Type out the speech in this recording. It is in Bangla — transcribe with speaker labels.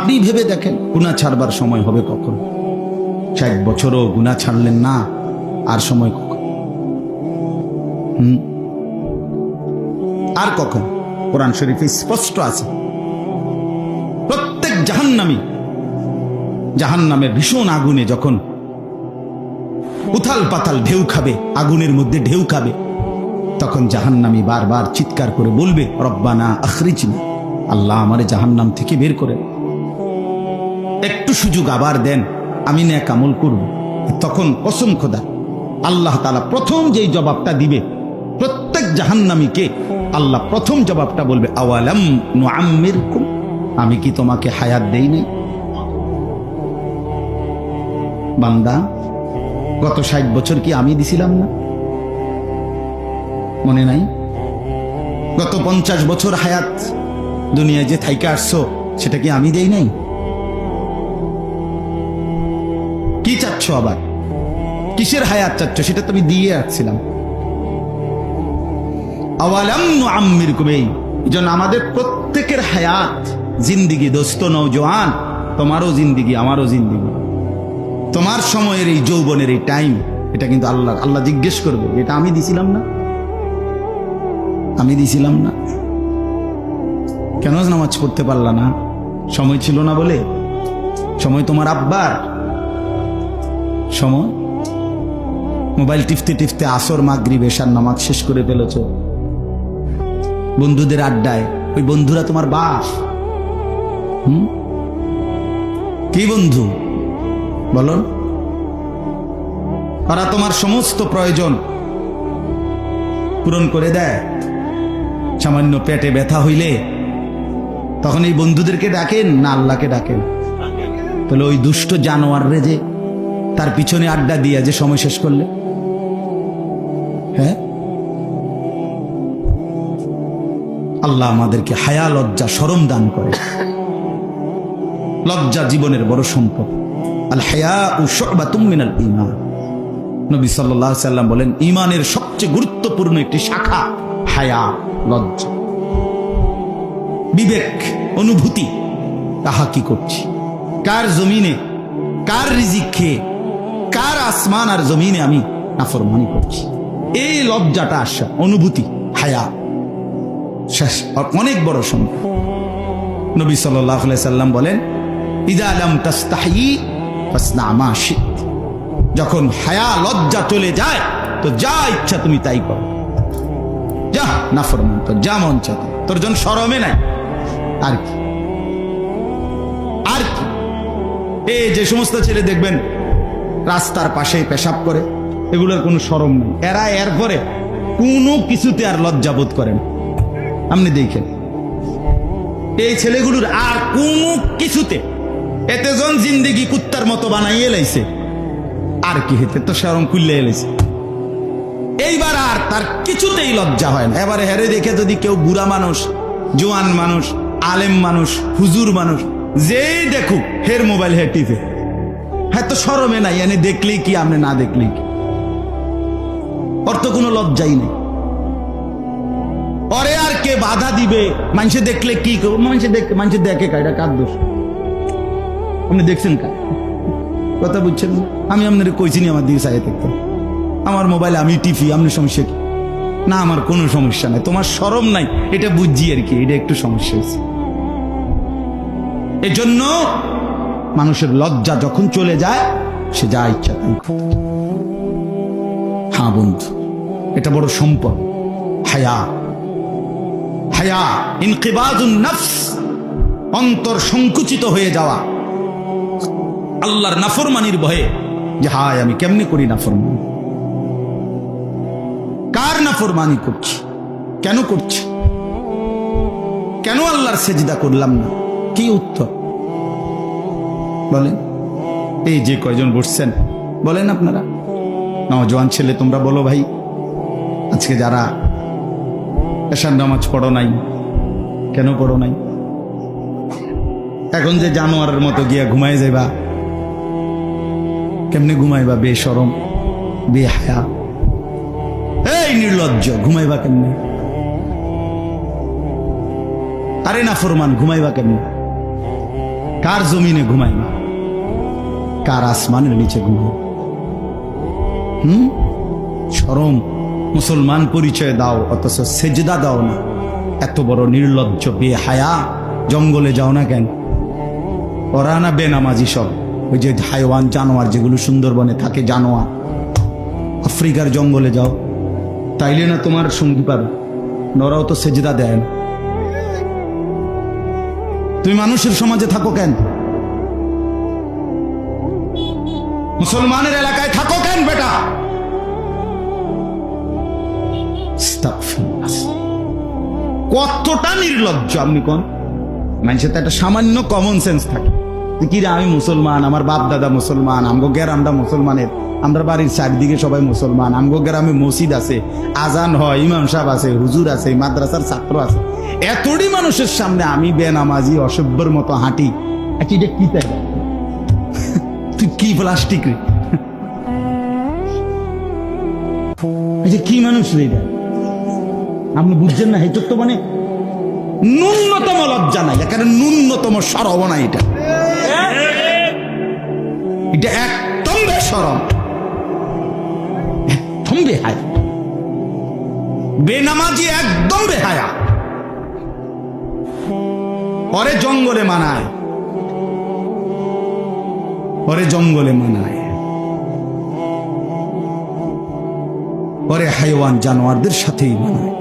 Speaker 1: আপনি ভেবে দেখেন গুনাহ ছাড়বার সময় হবে কখন? 60 বছরও গুনাহ ছাড়লেন না, আর সময় কখন? আর কখন? কোরআন শরীফে স্পষ্ট আছে প্রত্যেক জাহান্নামী জাহান্নামের ভীষণ আগুনে যখন উথাল পাতাল ঢেউ খাবে, আগুনের মধ্যে ঢেউ খাবে, তখন জাহান্নামী বারবার চিৎকার করে বলবে, রব্বানা আখরিজনা, আল্লাহ আমারে জাহান্নাম থেকে বের করে একটু সুযোগ আবার দেন, আমি নেক আমল করব। তখন কসম খোদা আল্লাহ তাআলা প্রথম যেই জবাবটা দিবে প্রত্যেক জাহান্নামীকে, আল্লাহ প্রথম জবাবটা বলবে, আওয়ালাম নুআম্মিরকুম, আমি কি তোমাকে হায়াত দেই নাই? বান্দা, গত 60 বছর কি আমি দিছিলাম না? মনে নাই? গত 50 বছর হায়াত দুনিয়ায় যে থাইকা আসছো, সেটা কি আমি দেই নাই? কি চাচ্ছ আবার? কিসের হায়াত চাচ্ছ? সেটা তো আমি দিয়ে আসছিলাম। আওয়ালাম নুআম্মিরকুম, এই জন্য আমাদের প্রত্যেকের হায়াত জিন্দিগি, দোস্ত নওজোয়ান, তোমারও জিন্দিগি আমারও জিন্দিগি, তোমার সময়ের এই যৌবনের এই টাইম, এটা কিন্তু আল্লাহ জিজ্ঞেস করবে, এটা আমি দিছিলাম না? আমি দিছিলাম না? কেন নামাজ পড়তে পারলা না? সময় ছিল না বলে? সময় তোমার আব্বার সময়? মোবাইল টিপতে টিপতে আসর মাগরিব এশার নামাজ শেষ করে ফেলেছ। বন্ধুদের আড্ডায়, ওই বন্ধুরা তোমার বাপ? কি বন্ধু বলো? ওরা তোমার সমস্ত প্রয়োজন পূরণ করে দেয়। সামান্য পেটে ব্যথা হইলে তখন এই বন্ধুদেরকে ডাকেন না আল্লাহকে ডাকেন? তাহলে ওই দুষ্ট জানোয়াররে যে তার পিছনে আড্ডা দিয়া যে সময় শেষ করলে, হ্যাঁ? আল্লাহ আমাদেরকে হায়া, লজ্জা, শরম দান করে। লজ্জা জীবনের বড় সম্পদ। আল হায়াউ শু'বাতুম মিনাল ঈমান। নবী সাল্লাল্লাহু আলাইহি সাল্লাম বলেন, ঈমানের সবচেয়ে গুরুত্বপূর্ণ একটি শাখা হায়া, লজ্জা। বিবেক, অনুভূতি, তাহা কি করছি, কার জমিনে, কার রিজিক খেয়ে, কার আসমান আর জমিনে আমি নাফরমানি করছি। এই লজ্জাটা আসা, অনুভূতি, হায়া শেষ, অনেক বড় সম্পদ। নবী সাল্লাল্লাহু আলাইহি সাল্লাম বলেন, ইযা লাম তাস্তাহি ফাসনা মা শিত। যখন হায়া, লজ্জা চলে যায়, তো যা ইচ্ছা তুমি তাই করো। যা নাফরমান, তো যা মন চায়, তোর জন্য শরমে নাই। আর কি? আর কি? এই যে সমস্ত ছেলে দেখবেন রাস্তার পাশে পেশাব করে, এগুলোর কোনো শরম নেই। এরা এরপরে কোনো কিছুতে আর লজ্জা বোধ করেন। আপনি দেখেন এই ছেলেগুলোর আর কোনো কিছুতে, এতে জন জিন্দেগি কুত্তার মতো বানাইয়ে লাইছে, আর কি হেতে তো শরম খুললে এলাইছে। এইবার আর তার কিছুতেই লজ্জা হয় না। এবারে হেরে দেখে যদি কেউ বুড়া মানুষ, জোয়ান মানুষ, আলেম মানুষ, হুজুর মানুষ, যেই দেখুক হের মোবাইল হে টিপে, হ্যাঁ তো শরমে নাই, এনে দেখলেই কি, আপনি না দেখলেই কি, ওর তো কোনো লজ্জাই নেই। পরে আর কে বাধা দিবে? মানুষে দেখলে কি করবো? মানুষে দেখে কা, এটা কার দোষ? আপনি দেখছেন কা? কথা বুঝছেন? আমি আপনার কইছি নি আমার দিকে চাই থাকতে, আমার মোবাইলে আমি টিপি, আপনার সমস্যা কি? না, আমার কোনো সমস্যা নাই, তোমার শরম নাই, এটা বুঝছি আর কি, এটা একটু সমস্যা হয়েছে। এজন্য মানুষের লজ্জা যখন চলে যায়, সে যা ইচ্ছা তাই। হ্যাঁ বন্ধু, এটা বড় সম্পদ। হায়া, হায়া ইনকিবাদুন নফস, অন্তর সংকুচিত হয়ে যাওয়া আল্লাহর নাফরমানির ভয়ে, যে হায় আমি কেমনে করি নাফরমানি, কার নাফরমানি করছি, কেন করছি, কেন আল্লাহর সেজদা করলাম না? কি উত্তর বলেন? এই যে কয়জন বসছেন, বলেন আপনারা নওজোয়ান ছেলে, তোমরা বলো ভাই, আজকে যারা এশার নামাজ পড়ো নাই, কেন পড়ো নাই? এখন যে জানোয়ারের মতো গিয়া ঘুমাই যাইবা, কেমনে ঘুমাইবা? বেশরম, বেহায়া, এই নির্লজ্জ, ঘুমাইবা কেমনে? আরে নাফরমান, ঘুমাইবা কেমনে? কার জমিনে ঘুমাই না, কার আসমানের নিচে ঘুমাই? শরম। মুসলমান পরিচয় দাও অথচ সেজদা দাও না। এত বড় নির্লজ্জ বেহায়া। জঙ্গলে যাও না কেন? ওরা না বেনামাজি সব, ওই যে হাইওয়ান জানোয়ার যেগুলো সুন্দরবনে থাকে, জানোয়ার। আফ্রিকার জঙ্গলে যাও, তাইলে না তোমার সঙ্গী পাবে। ওরাও তো সেজদা দেয় না। তুমি মানুষের সমাজে থাকো কেন? মুসলমানের এলাকায় থাকো কেন বেটা? কতটা নির্লজ্জ আপনি কোন মানুষের তো একটা সামান্য কমন সেন্স থাকে। কিরে আমি মুসলমান, আমার বাপ দাদা মুসলমান, আমগো গ্রামটা মুসলমানের, আমরা বাড়ির চারদিকে সবাই মুসলমান, আমগো গ্রামে মসজিদ আছে, আজান হয়, ইমাম সাহেব আছে, হুজুর আছে, মাদ্রাসার ছাত্র আছে। এতটি মানুষের সামনে আমি বেনামাজি অসভ্যর মতো হাঁটি। কি তাই তুই কি প্লাস্টিক রে? কি মানুষ রে? আপনি বুঝছেন না? এটা তো মানে ন্যূনতম লজ্জা নাই, এখানে ন্যূনতম সরব না। এটা একদম বেসরম, একদম বেহায়া। বেনামাজি একদম বেহায়া। ওরে জঙ্গলে মানায়, ওরে জঙ্গলে মানায়, ওরে হাইওয়ান জানোয়ারদের সাথেই মানায়।